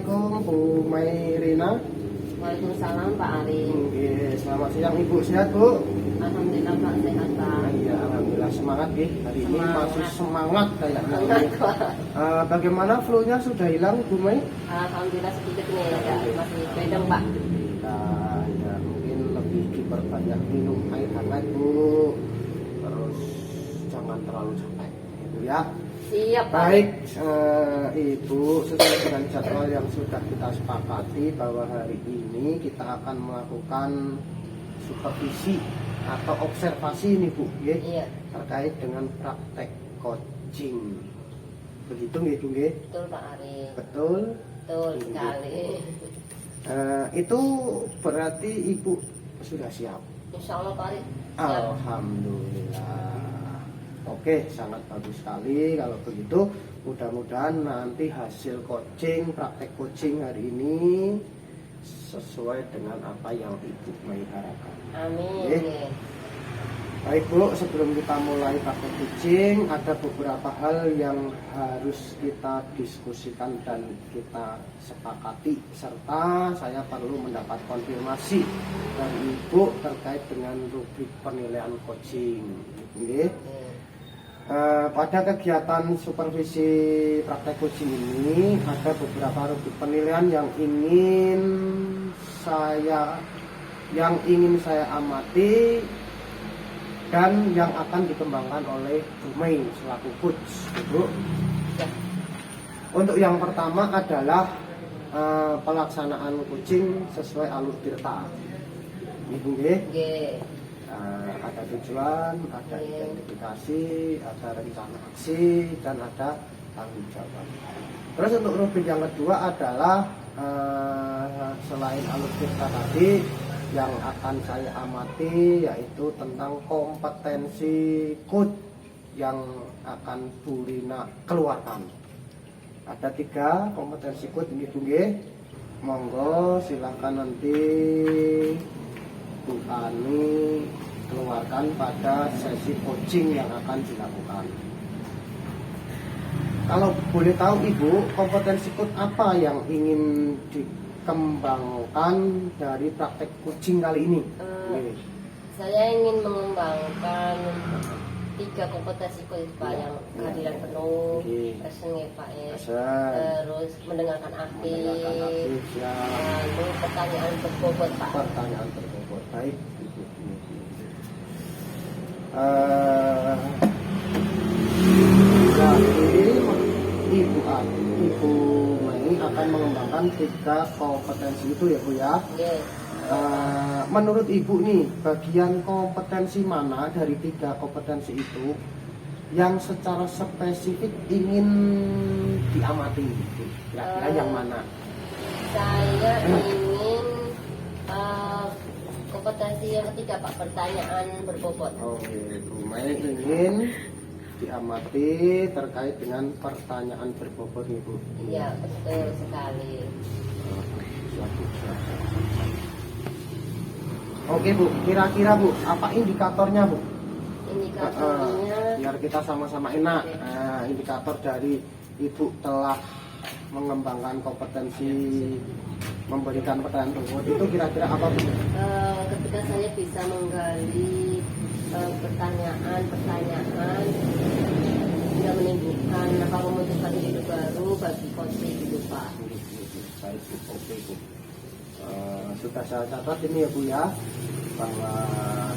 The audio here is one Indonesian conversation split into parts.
Assalamualaikum Bu Mairina. Waalaikumsalam Pak Ari. Selamat siang Ibu, sehat Bu? Alhamdulillah Pak, sehat Pak. Iya, alhamdulillah semangat nih. Hari ini Semangat. masih semangat kayaknya. Semangat. Bagaimana flu-nya sudah hilang Bu Mai? Alhamdulillah sedikit nih ya, masih bedeng Pak. Nah, ya mungkin lebih diperbanyak minum air hangat Bu. Terus jangan terlalu capek gitu ya. Siap Pak. Baik, Ibu, sesuai dengan jadwal yang sudah kita sepakati bahwa hari ini kita akan melakukan supervisi atau observasi ini Bu, ya, Iya. terkait dengan praktek coaching. Begitu nggih Bu, nggih? Betul Pak Ari. Betul. Betul sekali. Itu berarti Ibu sudah siap. Insya Allah Pak Ari. Siap. Alhamdulillah. Oke, sangat bagus sekali kalau begitu. Mudah-mudahan nanti hasil coaching, praktek coaching hari ini sesuai dengan apa yang Ibu Mai harapkan. Amin. Oke. Baik Bu, sebelum kita mulai praktek coaching, ada beberapa hal yang harus kita diskusikan dan kita sepakati, serta saya perlu mendapat konfirmasi dari Ibu terkait dengan rubrik penilaian coaching. Oke. Pada kegiatan supervisi praktek coaching ini ada beberapa rubrik penilaian yang ingin saya amati dan yang akan dikembangkan oleh Bu Mai selaku coach, Bu. Untuk yang pertama adalah pelaksanaan coaching sesuai alur tirta. Ibu nggih. Ada tujuan, ada identifikasi, ada rencana aksi, dan ada tanggung jawab. Terus untuk rubrik yang kedua adalah selain alur tirta tadi, yang akan saya amati yaitu tentang kompetensi coach yang akan Bu Rina keluarkan. Ada 3 kompetensi coach ini Bu nggih. Monggo silahkan nanti Bu Ani keluarkan pada sesi coaching yang akan dilakukan. Kalau boleh tahu Ibu, kompetensi coach apa yang ingin dikembangkan dari praktek coaching kali ini? Saya ingin mengembangkan 3 kompetensi coach Pak, yang kehadiran penuh, presence Pak ya. Terus mendengarkan aktif, lalu pertanyaan berbobot Pak. Pertanyaan berbobot, baik. Jadi Ibu Mai akan mengembangkan 3 kompetensi itu ya Bu ya. Menurut Ibu nih, bagian kompetensi mana dari 3 kompetensi itu yang secara spesifik ingin diamati? Kira-kira yang mana? Saya ingin kompetensi yang ketiga Pak, pertanyaan berbobot. Oke, Bu Mai ingin diamati terkait dengan pertanyaan berbobot nih Bu. Iya, betul sekali. Oke Bu, kira-kira Bu, apa indikatornya Bu? Indikatornya Biar kita sama-sama enak. Indikator dari Ibu telah mengembangkan kompetensi memberikan pertanyaan berbobot itu kira-kira apa Bu? ketika saya bisa menggali pertanyaan yang menimbulkan memunculkan ide baru bagi coaching gitu Pak. Baik Bu, oke Bu. Sudah saya catat ini ya Bu ya, bahwa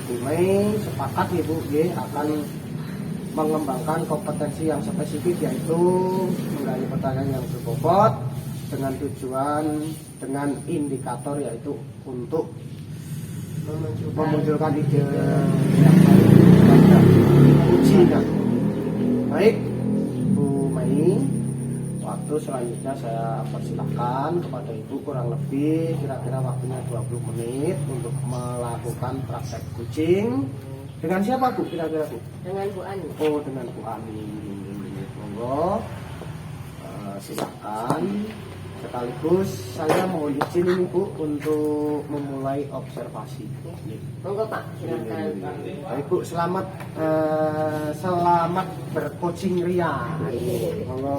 Bu Mai sepakat nih Bu akan mengembangkan kompetensi yang spesifik, yaitu menggali pertanyaan yang berbobot dengan tujuan, dengan indikator yaitu untuk memunculkan ide yang baik uji kan. Baik Bu Mai, waktu selanjutnya saya persilahkan kepada Ibu, kurang lebih kira-kira waktunya 20 menit untuk melakukan praktek coaching. Dengan siapa Bu kira-kira Bu? Dengan Bu Ani. Oh, dengan Bu Ani. Monggo, silakan. Sekaligus saya mohon izin ini Bu untuk memulai observasi. Monggo Pak, silakan. Baik Bu, selamat selamat bercoaching ria. Monggo.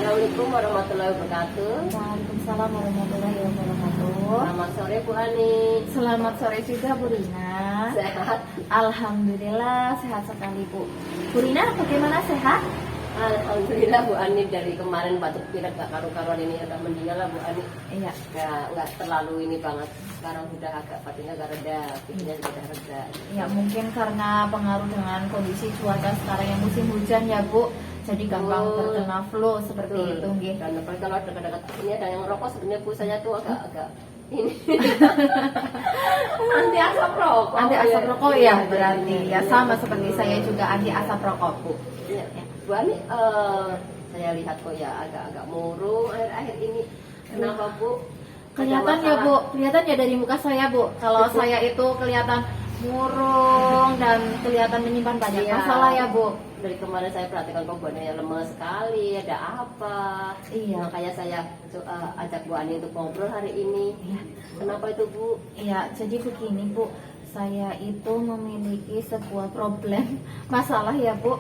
Assalamualaikum warahmatullahi wabarakatuh. Waalaikumsalam warahmatullahi wabarakatuh. Selamat sore Bu Ani. Selamat sore juga Bu Rina. Sehat? Alhamdulillah sehat sekali Bu. Bu Rina bagaimana sehat? Alhamdulillah Bu Ani, dari kemarin batuk pilek gak karu-karuan ini udah mendingan lah Bu Ani. Iya. Nggak terlalu ini banget. Sekarang sudah agak batuknya agak reda, pikirannya sudah reda. Ya mungkin karena pengaruh dengan kondisi cuaca sekarang yang musim hujan ya Bu. Jadi gampang terkena flu seperti itu nggih. Dan apalagi kalau dekat-dekat sini ada yang ngerokok, sebenarnya Bu saya tuh agak ini anti asap rokok. Anti asap Ya. rokok ya berarti ya sama seperti saya juga anti asap rokok Bu. Ya. Bu Ani, saya lihat kok ya agak-agak murung akhir-akhir ini. Kenapa Bu? Kelihatan ya Bu, kelihatan ya dari muka saya Bu. Kalau saya itu kelihatan murung dan kelihatan menyimpan banyak Iya. masalah ya Bu. Dari kemarin saya perhatikan kok Bu Ani lemes sekali, ada apa? Iya. Makanya saya ajak Bu Ani untuk ngobrol hari ini. Iya. Kenapa itu Bu? Iya, jadi begini Bu, saya itu memiliki sebuah problem masalah ya Bu,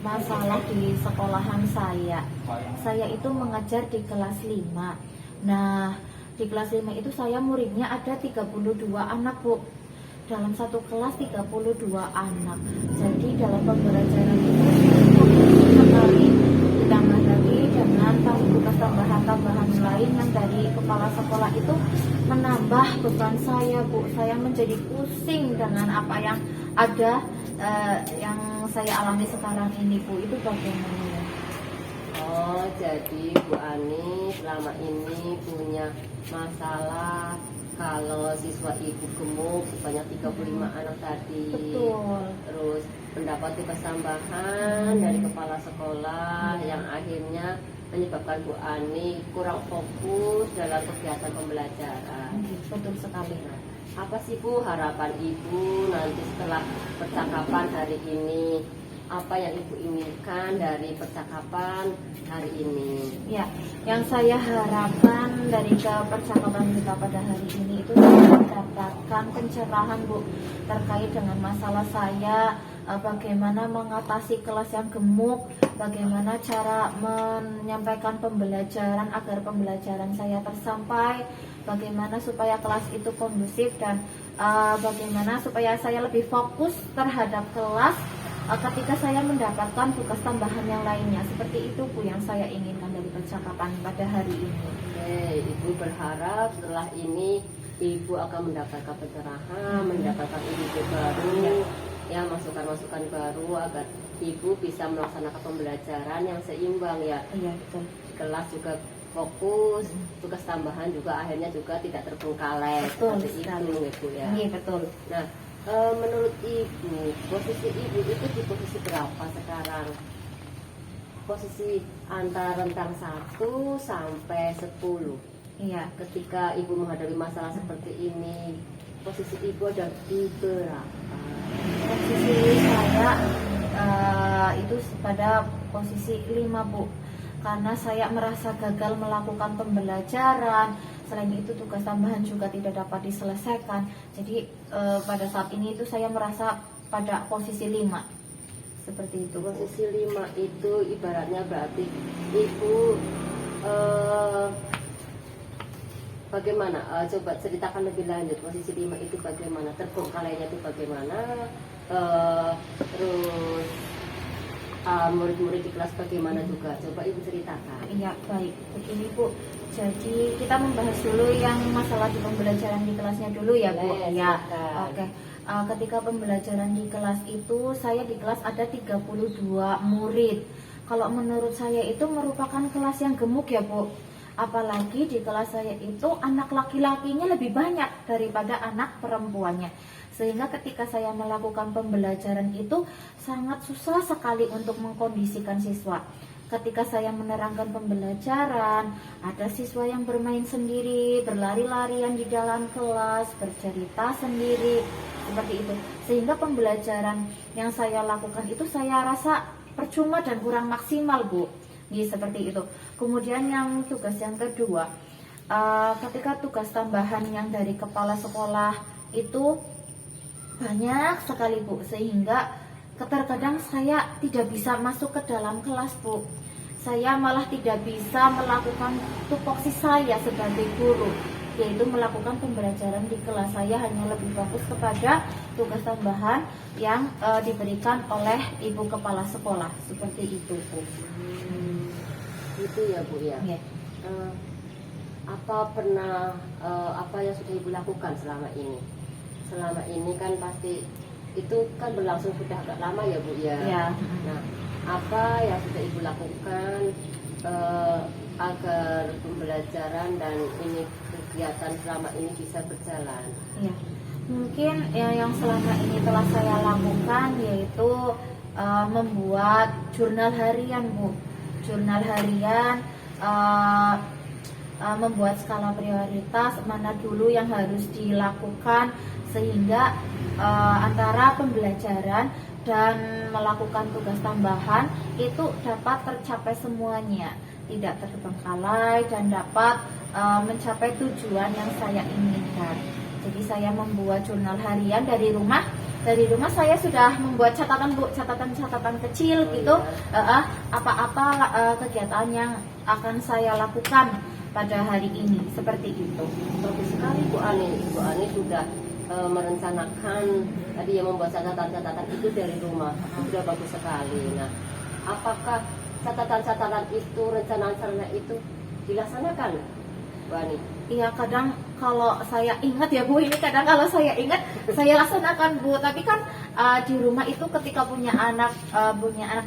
masalah di sekolahan saya. Saya itu mengajar di kelas 5. Nah, di kelas 5 itu saya muridnya ada 32 anak Bu. Dalam satu kelas 32 anak. Jadi dalam pembelajaran itu fokus sekali, ditambah lagi dengan tugas tambahan lain yang dari kepala sekolah itu menambah beban saya Bu. Saya menjadi pusing dengan apa yang ada yang saya alami sekarang ini Bu. Itu bagaimana? Oh, jadi Bu Ani selama ini punya masalah kalau siswa ibu gemuk sebanyak 35 anak tadi. Betul. Terus mendapat tugas tambahan dari kepala sekolah yang akhirnya menyebabkan Bu Ani kurang fokus dalam kegiatan pembelajaran. Betul sekali. Nah, apa sih Bu harapan Ibu nanti setelah percakapan hari ini? Apa yang Ibu inginkan dari percakapan hari ini? Ya, yang saya harapkan dari percakapan kita pada hari ini itu saya mendapatkan pencerahan Bu terkait dengan masalah saya, bagaimana mengatasi kelas yang gemuk, bagaimana cara menyampaikan pembelajaran agar pembelajaran saya tersampai, bagaimana supaya kelas itu kondusif dan bagaimana supaya saya lebih fokus terhadap kelas ketika saya mendapatkan tugas tambahan yang lainnya. Seperti itu Bu yang saya inginkan dari percakapan pada hari ini. Oke, Ibu berharap setelah ini Ibu akan mendapatkan pencerahan, mendapatkan ide baru, ya masukan-masukan baru agar Ibu bisa melaksanakan pembelajaran yang seimbang ya. Iya betul. Kelas juga fokus, tugas tambahan juga akhirnya juga tidak terbengkalai. Betul Seperti sekali. itu Ibu ya. Iya betul. Nah, menurut Ibu, posisi Ibu itu di posisi berapa sekarang? Posisi antara rentang 1 sampai 10. Iya. Ketika Ibu menghadapi masalah seperti ini, posisi Ibu ada di berapa? Posisi saya itu pada posisi 5 Bu. Karena saya merasa gagal melakukan pembelajaran. Selain itu tugas tambahan juga tidak dapat diselesaikan. Jadi pada saat ini itu saya merasa pada posisi 5. Seperti itu. Posisi 5 itu ibaratnya berarti Ibu bagaimana? Coba ceritakan lebih lanjut. Posisi 5 itu bagaimana? Terbengkalainya itu bagaimana? Terus murid-murid di kelas bagaimana juga? Coba Ibu ceritakan. Iya baik. Begini Bu. Jadi kita membahas dulu yang masalah di pembelajaran di kelasnya dulu ya Bu. Boleh, Ya. silakan. Oke. Ketika pembelajaran di kelas itu saya di kelas ada 32 murid. Kalau menurut saya itu merupakan kelas yang gemuk ya Bu. Apalagi di kelas saya itu anak laki-lakinya lebih banyak daripada anak perempuannya. Sehingga ketika saya melakukan pembelajaran itu sangat susah sekali untuk mengkondisikan siswa. Ketika saya menerangkan pembelajaran, ada siswa yang bermain sendiri, berlari-larian di dalam kelas, bercerita sendiri, seperti itu. Sehingga pembelajaran yang saya lakukan itu saya rasa percuma dan kurang maksimal Bu. Seperti itu. Kemudian yang tugas yang kedua, ketika tugas tambahan yang dari kepala sekolah itu banyak sekali Bu, sehingga terkadang saya tidak bisa masuk ke dalam kelas Bu. saya malah tidak bisa melakukan tupoksi saya sebagai guru, yaitu melakukan pembelajaran di kelas. Saya hanya lebih fokus kepada tugas tambahan yang diberikan oleh ibu kepala sekolah, seperti itu Bu. Itu ya Bu ya. Ya. Apa yang sudah ibu lakukan selama ini? Selama ini kan pasti itu kan berlangsung sudah agak lama ya Bu ya. Ya. Nah, apa yang sudah ibu lakukan agar pembelajaran dan ini kegiatan selama ini bisa berjalan? Ya. Mungkin yang selama ini telah saya lakukan yaitu membuat jurnal harian Bu. Jurnal harian, membuat skala prioritas mana dulu yang harus dilakukan, sehingga antara pembelajaran dan melakukan tugas tambahan itu dapat tercapai semuanya, tidak terbengkalai dan dapat mencapai tujuan yang saya inginkan. Jadi saya membuat jurnal harian dari rumah. Dari rumah saya sudah membuat catatan Bu, catatan kecil gitu, apa-apa kegiatan yang akan saya lakukan pada hari ini, seperti itu. Bagus sekali Bu Ani. Bu Ani sudah merencanakan tadi yang membuat catatan-catatan itu dari rumah. Sudah bagus sekali. Nah, apakah catatan-catatan itu, rencana-rencana itu dilaksanakan Bu Ani? Iya, kadang kalau saya ingat ya Bu, ini kadang kalau saya ingat saya laksanakan Bu. Tapi kan di rumah itu ketika punya anak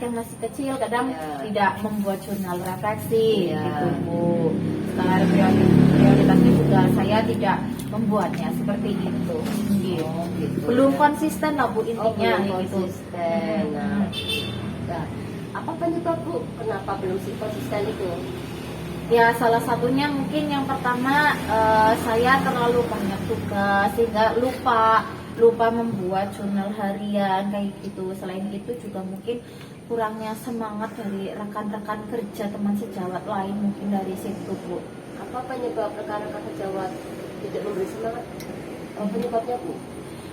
yang masih kecil, kadang tidak membuat jurnal refleksi gitu Bu. Skala prioritasnya juga saya tidak membuatnya seperti itu. Gitu. Belum konsisten lah Bu intinya. Belum konsisten. Nah, apa penyebab Bu kenapa belum konsisten itu? Ya, salah satunya mungkin yang pertama saya terlalu banyak tugas sehingga lupa membuat jurnal harian kayak gitu. Selain itu juga mungkin kurangnya semangat dari rekan-rekan kerja teman sejawat lain, mungkin dari situ Bu. Apa penyebab rekan-rekan sejawat tidak memberi semangat? Penyebabnya Bu?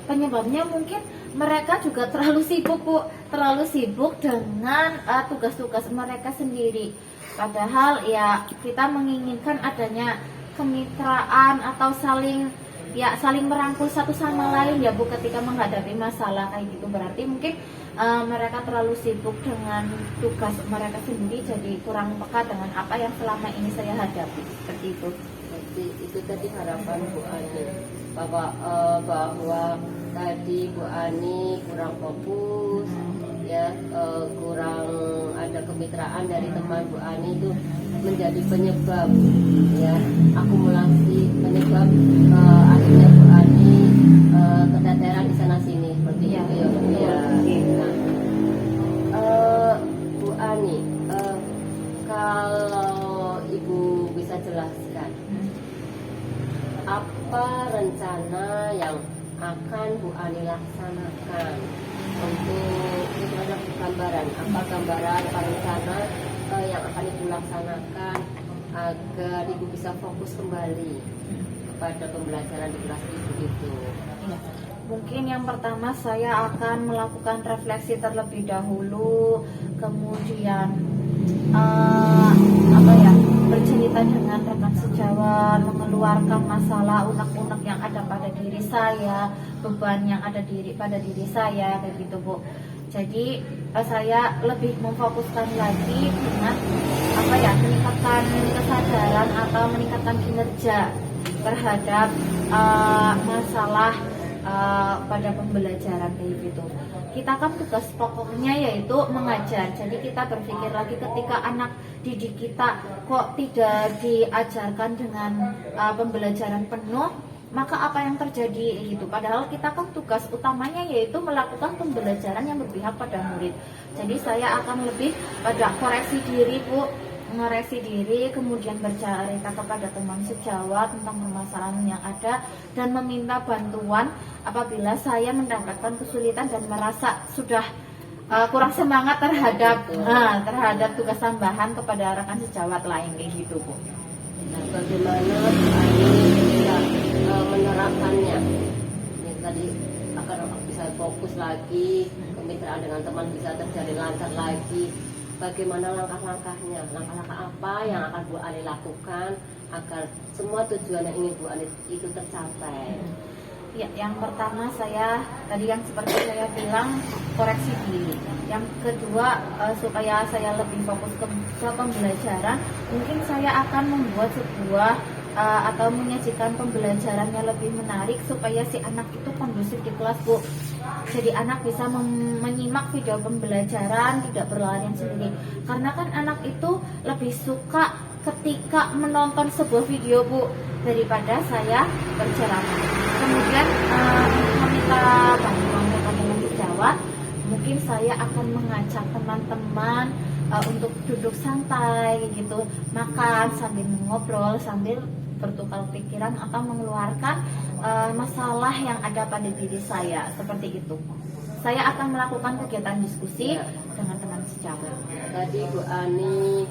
Penyebabnya mungkin mereka juga terlalu sibuk Bu, terlalu sibuk dengan tugas-tugas mereka sendiri. Padahal ya kita menginginkan adanya kemitraan atau saling merangkul satu sama lain ya Bu ketika menghadapi masalah kayak gitu. Berarti mungkin mereka terlalu sibuk dengan tugas mereka sendiri, jadi kurang peka dengan apa yang selama ini saya hadapi, seperti itu. Jadi itu tadi harapan Bu Ani bahwa tadi Bu Ani kurang fokus, ya kurang ada kemitraan dari teman Bu Ani itu menjadi penyebab ya akumulasi penyebab akhirnya Bu Ani keteteran di sana sini seperti itu ya Bu ya. Nah, Bu Ani kalau Ibu bisa jelaskan apa rencana yang akan Bu Ani laksanakan untuk ada gambaran apa rencana yang akan Ibu laksanakan agar Ibu bisa fokus kembali kepada pembelajaran di kelas Ibu itu? Mungkin yang pertama saya akan melakukan refleksi terlebih dahulu, kemudian bercerita dengan rekan sejawat, mengeluarkan masalah unek-unek yang ada pada diri saya, beban yang ada pada diri saya kayak gitu Bu. Jadi saya lebih memfokuskan lagi dengan meningkatkan kesadaran atau meningkatkan kinerja terhadap masalah pada pembelajaran kayak gitu. Kita kan tugas pokoknya yaitu mengajar. Jadi kita berpikir lagi ketika anak didik kita kok tidak diajarkan dengan pembelajaran penuh, maka apa yang terjadi gitu. Padahal kita kan tugas utamanya yaitu melakukan pembelajaran yang berpihak pada murid. Jadi saya akan lebih pada koreksi diri Bu, mengoreksi diri, kemudian bercerita kepada teman sejawat tentang permasalahan yang ada dan meminta bantuan apabila saya mendapatkan kesulitan dan merasa sudah kurang semangat terhadap tugas tambahan kepada rekan sejawat lain kayak gitu Bu. Nah, bagaimana Bu Ani bisa menerapkannya? Ini tadi akan bisa fokus lagi, kemitraan dengan teman bisa terjalin lancar lagi. bagaimana langkah-langkahnya, langkah-langkah apa yang akan Bu Ani lakukan agar semua tujuan yang ingin Bu Ani itu tercapai. Ya, yang pertama saya tadi yang seperti saya bilang koreksi diri. Yang kedua supaya saya lebih fokus ke pembelajaran, mungkin saya akan membuat sebuah atau menyajikan pembelajarannya lebih menarik supaya si anak itu kondusif di kelas, Bu. Jadi anak bisa menyimak video pembelajaran, tidak berlarian sendiri. Karena kan anak itu lebih suka ketika menonton sebuah video, Bu, daripada saya berceramah. Kemudian meminta bantuan teman-teman sejawat, mungkin saya akan mengajak teman-teman untuk duduk santai gitu, makan sambil ngobrol, sambil bertukar pikiran atau mengeluarkan masalah yang ada pada diri saya, seperti itu. Saya akan melakukan kegiatan diskusi dengan teman sejawat. Tadi Bu Ani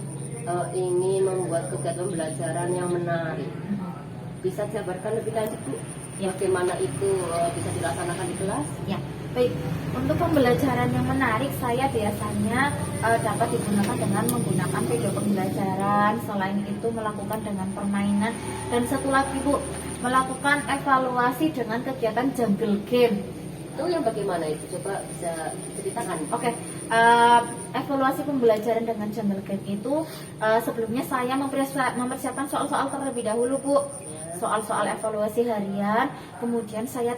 ingin membuat kegiatan pembelajaran yang menarik. Bisa jabarkan lebih lanjut, Bu? Ya. Bagaimana itu bisa dilaksanakan di kelas? Ya, baik. Untuk pembelajaran yang menarik, saya biasanya dapat digunakan dengan menggunakan video pembelajaran. Selain itu melakukan dengan permainan. Dan satu lagi, Bu, melakukan evaluasi dengan kegiatan jungle game. Itu yang bagaimana itu? Coba bisa ceritakan. Oke, evaluasi pembelajaran dengan jungle game itu sebelumnya saya mempersiapkan soal-soal terlebih dahulu, Bu. Soal-soal evaluasi harian, kemudian saya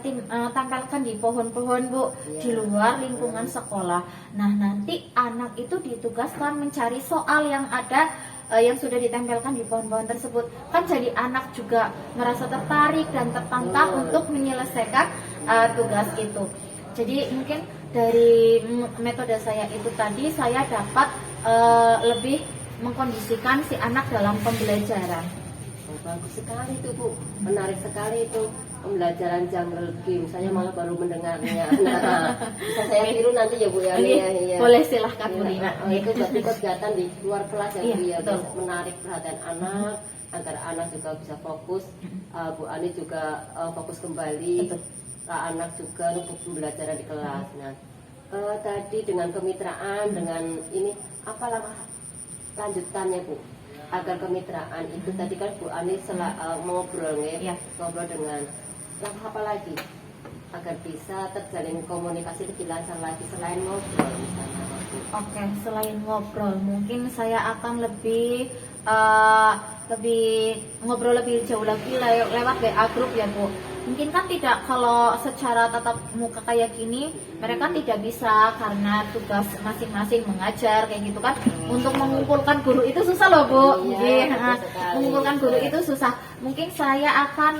tampilkan di pohon-pohon, Bu, di luar lingkungan sekolah. Nah, nanti anak itu ditugaskan mencari soal yang ada yang sudah ditempelkan di pohon-pohon tersebut. Kan jadi anak juga merasa tertarik dan tertantang untuk menyelesaikan tugas itu. Jadi mungkin dari metode saya itu tadi, saya dapat lebih mengkondisikan si anak dalam pembelajaran. Bagus sekali itu, Bu, menarik sekali itu pembelajaran jungle game. Saya malah baru mendengarnya. Nah, bisa saya tiru nanti ya, Bu ya. Boleh, silahkan, Bu Lina. Itu berarti kegiatan di luar kelas ya, Bu ya, betul. bisa menarik perhatian anak agar anak juga bisa fokus. Bu Ani juga fokus kembali. Betul. Anak juga untuk pembelajaran di kelas. Nah, tadi dengan kemitraan, dengan ini apa langkah lanjutannya, Bu? Agar kemitraan itu tadi kan Bu Ani ngobrol ya, ngobrol dengan langkah apa lagi agar bisa terjalin komunikasi lebih lancar lagi selain ngobrol misalnya. Oke, selain ngobrol mungkin saya akan lebih ngobrol lebih jauh lagi lewat WA grup ya, Bu. Mungkin kan tidak, kalau secara tatap muka kayak gini mereka tidak bisa karena tugas masing-masing mengajar kayak gitu kan. Untuk mengumpulkan guru itu susah loh, Bu. Mengumpulkan guru itu susah. Mungkin saya akan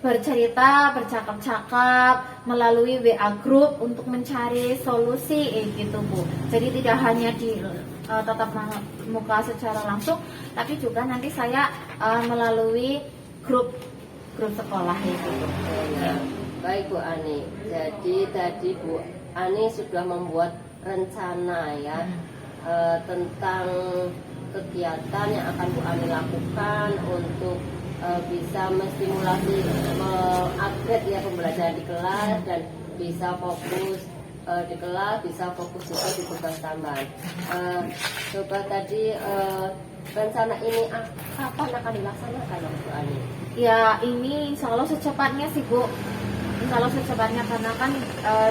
bercerita, bercakap-cakap melalui WA grup untuk mencari solusi gitu, Bu. Jadi tidak hanya di tatap muka secara langsung, tapi juga nanti saya melalui grup sekolah itu. Ya. Baik, Bu Ani. Jadi tadi Bu Ani sudah membuat rencana ya tentang kegiatan yang akan Bu Ani lakukan untuk bisa menstimulasi, upgrade ya pembelajaran di kelas dan bisa fokus di kelas, bisa fokus juga di tugas tambahan. Coba tadi rencana ini kapan akan dilaksanakan, Bu Ani? Ya, ini insya Allah secepatnya sih, Bu. Insya Allah secepatnya karena kan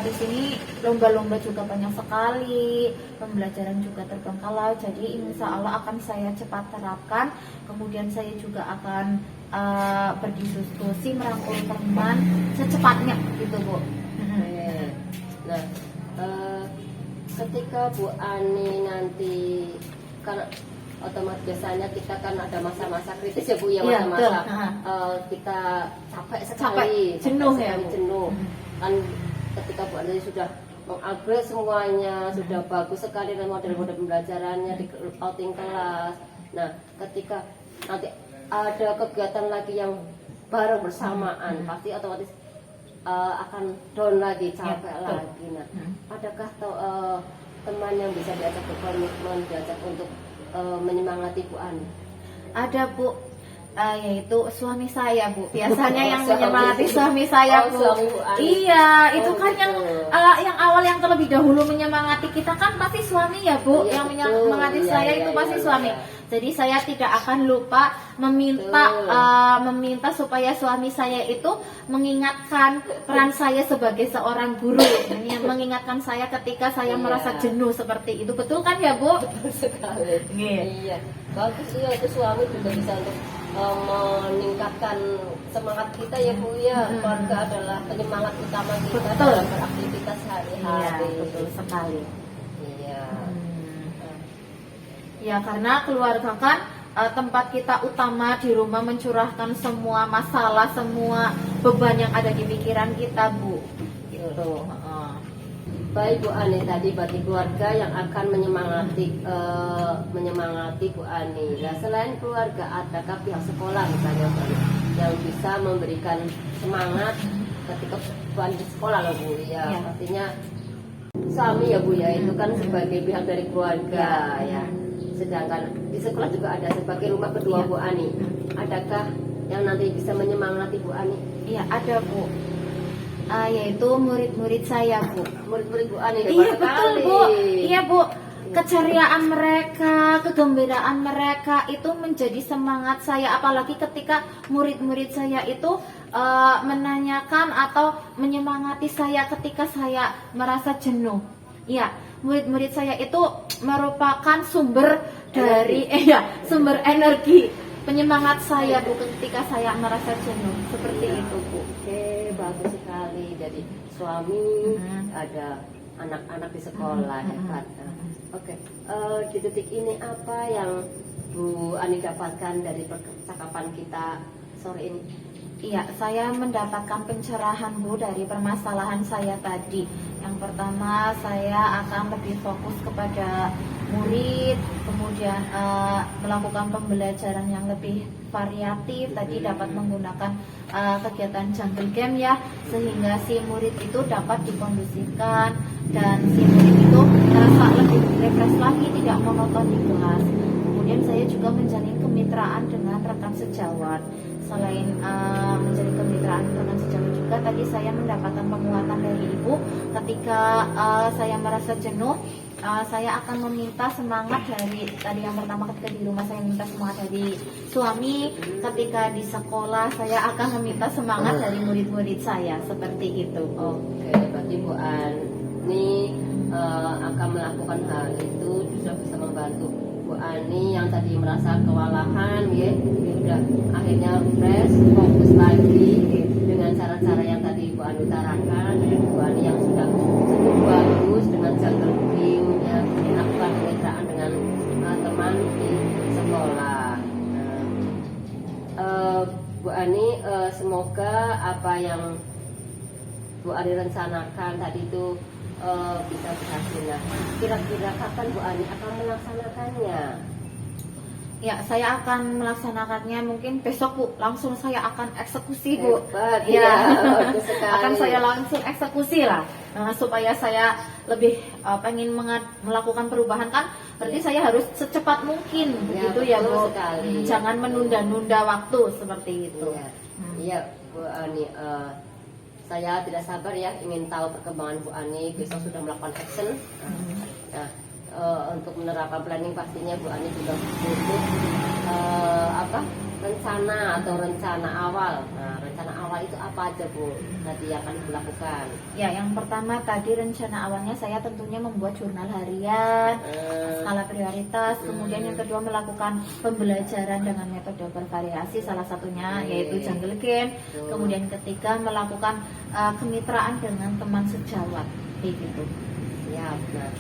di sini lomba-lomba juga banyak sekali, pembelajaran juga terbengkalai. Jadi insya Allah akan saya cepat terapkan. Kemudian saya juga akan berdiskusi merangkul teman secepatnya gitu, Bu. Nah, ketika Bu Ani nanti karena otomatis biasanya kita kan ada masa-masa kritis ya, Bu ya, masa-masa kita capek sekali, jenuh ya, Bu. jenuh. Kan ketika Bu Ani sudah mengupgrade semuanya, sudah bagus sekali dan model-model pembelajarannya di outing kelas. Nah, ketika nanti ada kegiatan lagi yang bareng bersamaan, pasti otomatis akan down lagi, capek lagi. Nah, adakah teman yang bisa diajak berkomitmen, diajak untuk menyemangati Bu Ani? Ada, Bu. Yaitu suami saya, Bu. Biasanya yang Suami. menyemangati suami saya, Bu. Suami Bu Ani. Iya, itu Oh, kan gitu. yang awal yang terlebih dahulu menyemangati kita kan pasti suami ya, Bu. Iya, Yang betul. menyemangati Iya, saya iya, itu iya, pasti iya. suami. Jadi saya tidak akan lupa meminta supaya suami saya itu mengingatkan peran saya sebagai seorang guru, mengingatkan saya ketika saya Iya. merasa jenuh seperti itu. Betul kan ya, Bu? Betul sekali. Iya. Iya. Bagus iya itu suami juga bisa untuk meningkatkan semangat kita ya Bu ya. Keluarga adalah penyemangat utama kita Betul. dalam beraktivitas Iya, sehari-hari. betul sekali. Iya. Ya, karena keluarga kan tempat kita utama di rumah mencurahkan semua masalah, semua beban yang ada di pikiran kita, Bu. Gitu. Baik Bu Ani, tadi bagi keluarga yang akan menyemangati Bu Ani. Nah, selain keluarga, adakah pihak sekolah misalnya Bu Ani, yang bisa memberikan semangat ketika Bu Ani di sekolah loh Bu ya? Ya. Artinya suami ya Bu ya, itu kan sebagai pihak dari keluarga ya. Sedangkan di sekolah juga ada sebagai rumah kedua Ya. Bu Ani. Adakah yang nanti bisa menyemangati Bu Ani? Iya, ada, Bu. Yaitu murid-murid saya, Bu. Murid-murid Bu Ani. Iya, hebat betul, sekali. Bu. Iya, Bu. Keceriaan mereka, kegembiraan mereka itu menjadi semangat saya, apalagi ketika murid-murid saya itu menanyakan atau menyemangati saya ketika saya merasa jenuh. Iya, murid-murid saya itu merupakan sumber dari sumber energi penyemangat saya, Bu, ketika saya merasa jenuh. Seperti itu, Bu. Oke, bagus sekali. Jadi suami, ada anak-anak di sekolah, hebat. Oke, di detik ini apa yang Bu Ani dapatkan dari percakapan kita sore ini? Iya, saya mendapatkan pencerahan, Bu, dari permasalahan saya tadi. Yang pertama, saya akan lebih fokus kepada murid, kemudian melakukan pembelajaran yang lebih variatif. Tadi dapat menggunakan kegiatan jungle game ya, sehingga si murid itu dapat dikondisikan dan si murid itu merasa lebih refresh lagi, tidak monoton di kelas. Kemudian saya juga menjalin kemitraan dengan rekan sejawat. Selain menjadi kemitraan dengan sejawat juga, tadi saya mendapatkan penguatan dari ibu ketika saya merasa jenuh. Saya akan meminta semangat dari, tadi yang pertama ketika di rumah saya minta semangat dari suami, ketika di sekolah saya akan meminta semangat dari murid-murid saya, seperti itu. Oke, berarti Bu Ani akan melakukan hal itu sudah bisa membantu Bu Ani yang tadi merasa kewalahan ya, ini udah akhirnya fresh, fokus lagi dengan cara-cara yang tadi Bu Ani utarakan. Bu Ani yang sudah cukup bagus dengan jungle game ya, melakukan kemitraan dengan teman di sekolah. Bu Ani, semoga apa yang Bu Ani rencanakan tadi itu bisa berhasil. Nah, kira-kira kapan Bu Ani akan melaksanakannya? Ya, saya akan melaksanakannya mungkin besok, Bu. Langsung saya akan eksekusi, Bu. Hebat, Ya, bagus sekali. akan saya langsung eksekusi lah. Supaya saya lebih pengen melakukan perubahan kan, berarti saya harus secepat mungkin, Ya, begitu ya, betul Bu. sekali. Jangan menunda-nunda waktu seperti itu. Iya, iya Bu Ani. Saya tidak sabar ya ingin tahu perkembangan Bu Ani. Besok sudah melakukan action. Nah, untuk menerapkan planning pastinya Bu Ani juga butuh rencana atau rencana awal. Nah, rencana awal itu apa aja Bu tadi yang akan dilakukan? Ya, yang pertama tadi rencana awalnya saya tentunya membuat jurnal harian, skala prioritas. Kemudian yang kedua melakukan pembelajaran dengan metode bervariasi, salah satunya yaitu jungle game. Kemudian ketiga melakukan kemitraan dengan teman sejawat, begitu. Siap. Nah,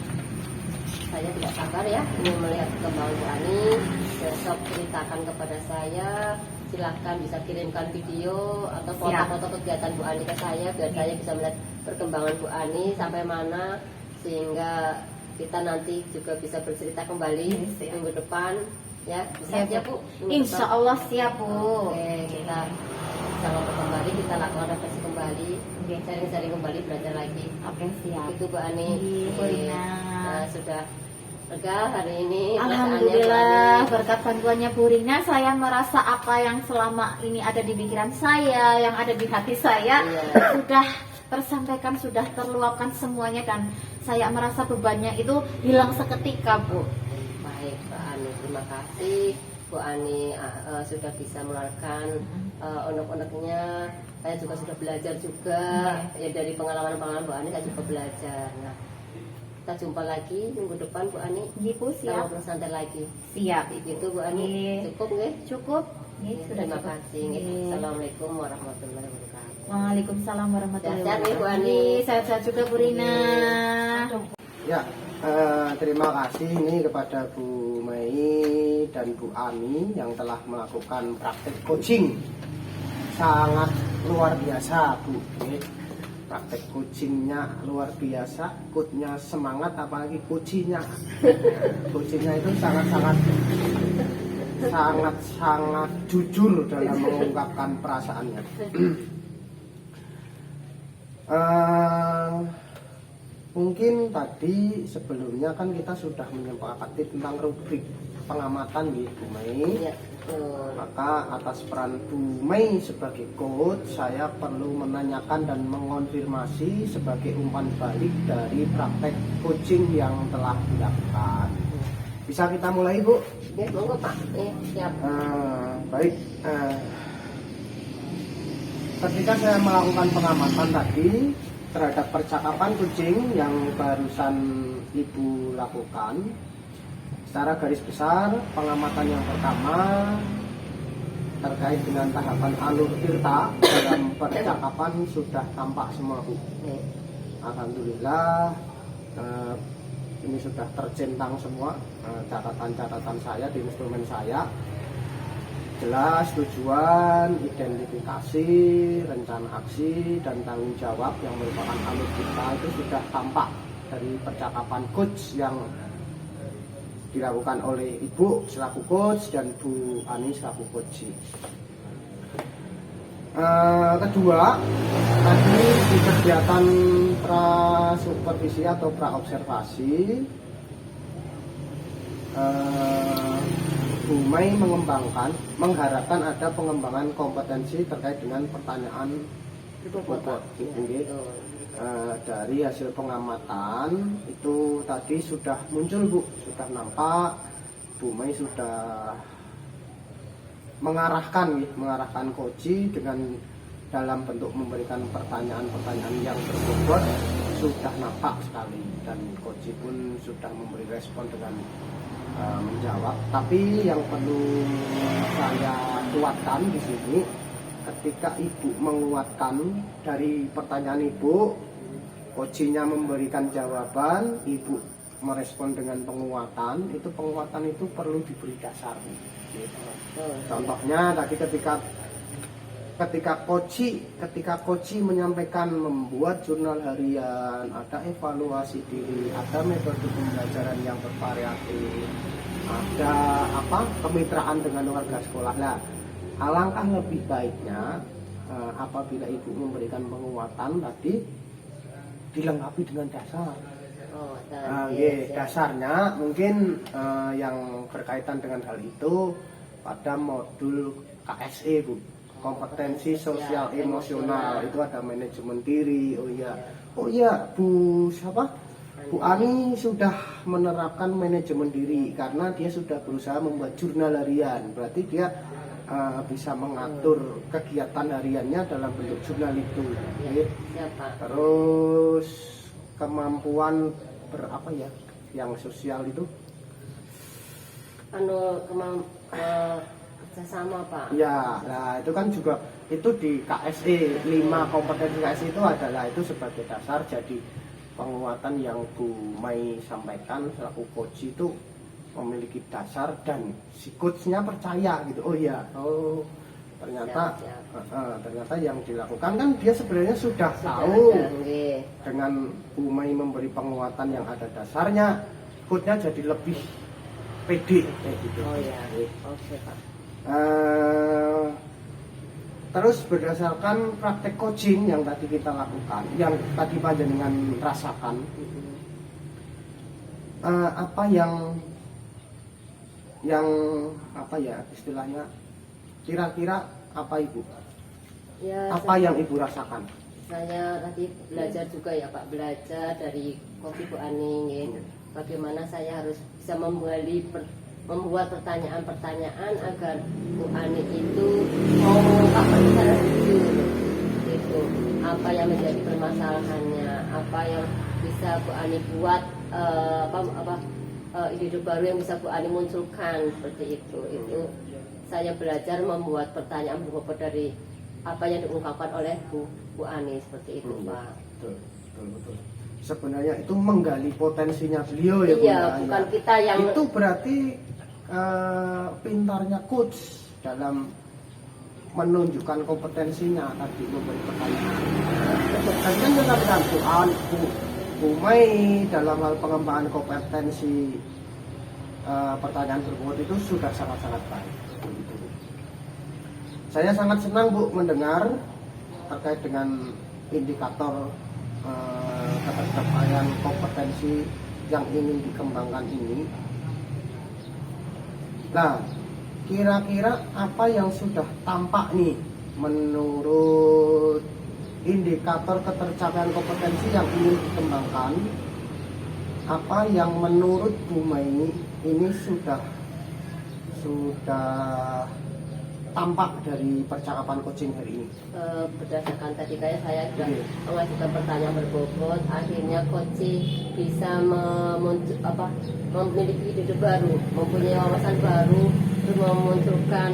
saya tidak sabar ya ingin melihat perkembangan Bu Ani. Besok ceritakan kepada saya. Silahkan bisa kirimkan video atau foto-foto kegiatan Bu Ani ke saya biar saya bisa melihat perkembangan Bu Ani sampai mana, sehingga kita nanti juga bisa bercerita kembali minggu depan ya. Bisa ya Bu? Insya Allah siap, Bu. Oke, kita bisa ngobrol kembali, kita lakukan refleksi kembali, sharing-sharing kembali, belajar lagi. Oke, siap. Itu Bu Ani. Bu Rina. Sudah lega hari ini. Alhamdulillah berkat bantuannya Bu Rina, saya merasa apa yang selama ini ada di pikiran saya, yang ada di hati saya sudah tersampaikan, sudah terluapkan semuanya, dan saya merasa bebannya itu hilang seketika, Bu. Baik, Mbak Ani, terima kasih Bu Ani sudah bisa mengeluarkan unek-uneknya. Saya juga sudah belajar juga ya dari pengalaman-pengalaman Bu Ani, saya juga belajar. Nah, kita jumpa lagi minggu depan Bu Ani. Iya, Bu, Kita siap. ngobrol santai lagi. Siap. Gitu Bu Ani. Cukup nggih? Cukup. Nih, sudah Terima cukup. kasih. Assalamualaikum warahmatullahi wabarakatuh. Waalaikumsalam warahmatullahi Sehat-sehat nih, Bu Ani. wabarakatuh. Sehat-sehat juga Bu Rina. Ya, terima kasih ini kepada Bu Mei dan Bu Ani yang telah melakukan praktek coaching sangat luar biasa, Bu. Praktek coachingnya luar biasa, coachnya semangat, apalagi coachingnya itu sangat jujur dalam mengungkapkan perasaannya. Mungkin tadi sebelumnya kan kita sudah menyepakati tentang rubrik pengamatan di Bu Mei. Ya, betul. Maka atas peran Bu Mei sebagai coach, saya perlu menanyakan dan mengonfirmasi sebagai umpan balik dari praktek coaching yang telah dilakukan. Bisa kita mulai, Bu? Ya, monggo Pak. Siap. Baik. Ketika saya melakukan pengamatan tadi terhadap percakapan kucing yang barusan Ibu lakukan, secara garis besar pengamatan yang pertama terkait dengan tahapan alur tirta dalam percakapan sudah tampak semua, Bu. Alhamdulillah, ini sudah tercentang semua catatan-catatan saya di instrumen saya. Jelas tujuan, identifikasi, rencana aksi, dan tanggung jawab yang merupakan alur tirta itu sudah tampak dari percakapan coach yang dilakukan oleh Ibu selaku coach dan Bu Ani selaku coach. Kedua, tadi di kegiatan pra-supervisi atau pra-observasi, Bu Mei mengharapkan ada pengembangan kompetensi terkait dengan pertanyaan bobot. Dari hasil pengamatan itu tadi sudah muncul, Bu, sudah nampak Bu Mei sudah mengarahkan coach dengan dalam bentuk memberikan pertanyaan-pertanyaan yang berbobot, sudah nampak sekali, dan coach pun sudah memberi respon dengan menjawab. Tapi yang perlu saya kuatkan di sini, ketika Ibu menguatkan dari pertanyaan Ibu, coachnya memberikan jawaban, Ibu merespon dengan penguatan, itu penguatan itu perlu diberi dasar. Contohnya tadi ketika coach menyampaikan membuat jurnal harian, ada evaluasi diri, ada metode pembelajaran yang bervariatif, ada kemitraan dengan warga sekolah. Nah, alangkah lebih baiknya apabila Ibu memberikan penguatan tadi dilengkapi dengan dasar. Dasarnya mungkin yang berkaitan dengan hal itu pada modul KSE, Bu, kompetensi sosial emosional, itu ada manajemen diri. Oh iya, Bu Ani sudah menerapkan manajemen diri karena dia sudah berusaha membuat jurnal harian. Berarti dia bisa mengatur kegiatan hariannya dalam bentuk jurnal itu. Terus kemampuan yang sosial itu kerjasama, Pak. Ya, nah itu kan juga itu di KSE 5 kompetensi KSE itu adalah itu sebagai dasar. Jadi penguatan yang Bu Mei sampaikan selaku coach itu memiliki dasar dan si coachnya percaya gitu. Ternyata yang dilakukan kan dia sebenarnya sudah tahu. Dengan Bu Mei memberi penguatan yang ada dasarnya, coachnya jadi lebih pede kayak gitu. Oke, Pak. Terus berdasarkan praktek coaching yang tadi kita lakukan, yang tadi panjenengan rasakan, apa yang apa ya istilahnya, kira-kira apa Ibu? Ya, Apa yang Ibu rasakan? saya tadi belajar juga ya Pak, belajar dari kopi Bu Aning ya. Bagaimana saya harus bisa membuat pertanyaan-pertanyaan agar Bu Aning itu mau mengungkapkan secara jujur gitu. Apa yang menjadi permasalahannya, apa yang bisa Bu Aning buat ide-ide baru yang bisa Bu Aning munculkan seperti itu. Itu saya belajar membuat pertanyaan berbobot dari apa yang diungkapkan oleh Bu Ani seperti itu Pak. Betul. Sebenarnya itu menggali potensinya beliau ya Bu. Iya, bukan kita yang itu berarti pintarnya coach dalam menunjukkan kompetensinya tadi, memberi pertanyaan. Dan kan kita Bu Mai dalam hal pengembangan kompetensi pertanyaan berbobot itu sudah sangat-sangat baik. Begitu. Saya sangat senang Bu mendengar terkait dengan indikator ketercapaian kompetensi yang ingin dikembangkan ini. Nah, kira-kira apa yang sudah tampak nih menurut indikator ketercapaian kompetensi yang ingin dikembangkan? Apa yang menurut Bu Mai ini sudah tampak dari percakapan coaching hari ini? Berdasarkan tadi kayak saya sudah mengajukan pertanyaan berbobot, akhirnya coaching bisa memiliki ide baru, mempunyai wawasan baru, terus memunculkan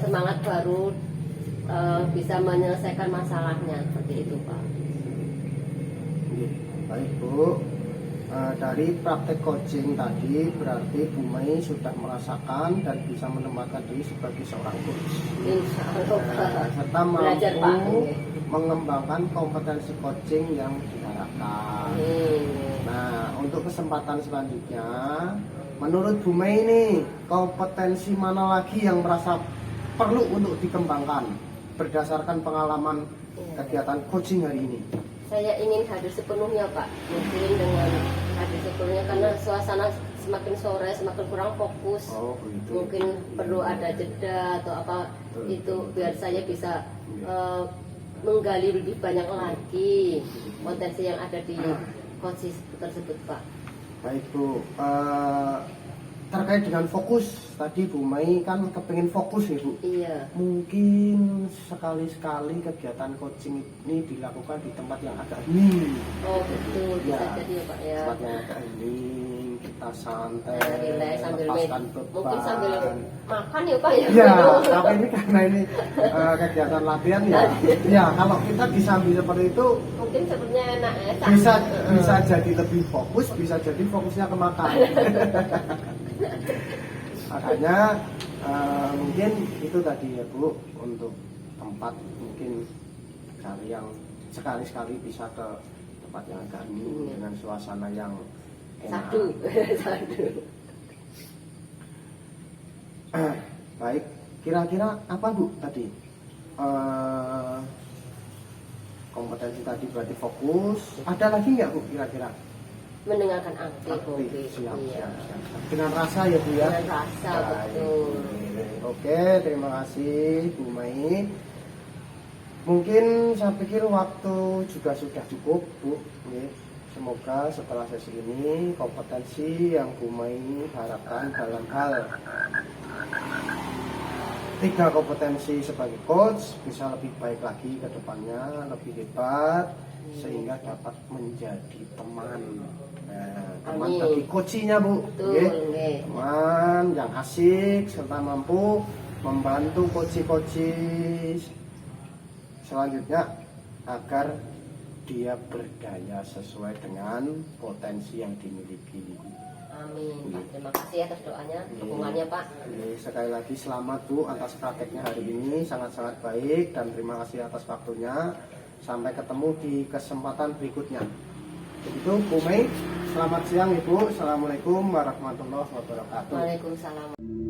semangat baru, bisa menyelesaikan masalahnya seperti itu Pak. Baik Bu. Dari praktek coaching tadi berarti Bu Mai sudah merasakan dan bisa menempatkan diri sebagai seorang coach. Insya Allah Serta belajar, Pak. mampu mengembangkan kompetensi coaching yang diharapkan. Nah, untuk kesempatan selanjutnya, menurut Bu Mai ini kompetensi mana lagi yang merasa perlu untuk dikembangkan berdasarkan pengalaman kegiatan coaching hari ini? Saya ingin hadir sepenuhnya Pak, mungkin dengan hadir sepenuhnya karena suasana semakin sore semakin kurang fokus. Mungkin perlu ada jeda atau apa itu biar saya bisa menggali lebih banyak lagi potensi yang ada di coaching tersebut Pak. Baik Bu, terkait dengan fokus tadi Bu Mai kan kepingin fokus ya Bu. Iya. Mungkin sekali-sekali kegiatan coaching ini dilakukan di tempat yang agak hening. Oh betul, bisa Ya, jadi ya Pak ya. tempat yang agak hening, kita santai, Relax sambil lepaskan beban. mungkin sambil makan ya Pak ya. Ya, tapi ini karena ini kegiatan latihan ya. Ya, kalau kita disambil seperti itu Mungkin sepertinya enak ya. bisa jadi lebih fokus, bisa jadi fokusnya ke makan. Makanya mungkin itu tadi ya Bu, untuk tempat mungkin cari yang sekali-sekali bisa ke tempat yang agak hening dengan suasana yang enak. Sadu. Baik, kira-kira apa Bu tadi? Kompetensi tadi berarti fokus. Ada lagi nggak Bu kira-kira? Mendengarkan aktif mungkin. Siap. Iya. Dengan rasa ya Bu ya. Dengan rasa Baik. betul. Oke, terima kasih Bu Mai. Mungkin saya pikir waktu juga sudah cukup Bu. Semoga setelah sesi ini kompetensi yang Bu Mai harapkan dalam hal 3 kompetensi sebagai coach bisa lebih baik lagi ke depannya, lebih hebat sehingga dapat menjadi teman. Teman bagi coachingnya Bu. Teman yang asik serta mampu membantu coach-coach selanjutnya agar dia berdaya sesuai dengan potensi yang dimiliki. Amin Pak, terima kasih atas doanya, dukungannya Pak. Sekali lagi selamat Bu atas prakteknya hari ini, sangat-sangat baik dan terima kasih atas waktunya. Sampai ketemu di kesempatan berikutnya. Itu Bu Mai, selamat siang Ibu. Assalamualaikum warahmatullahi wabarakatuh. Waalaikumsalam.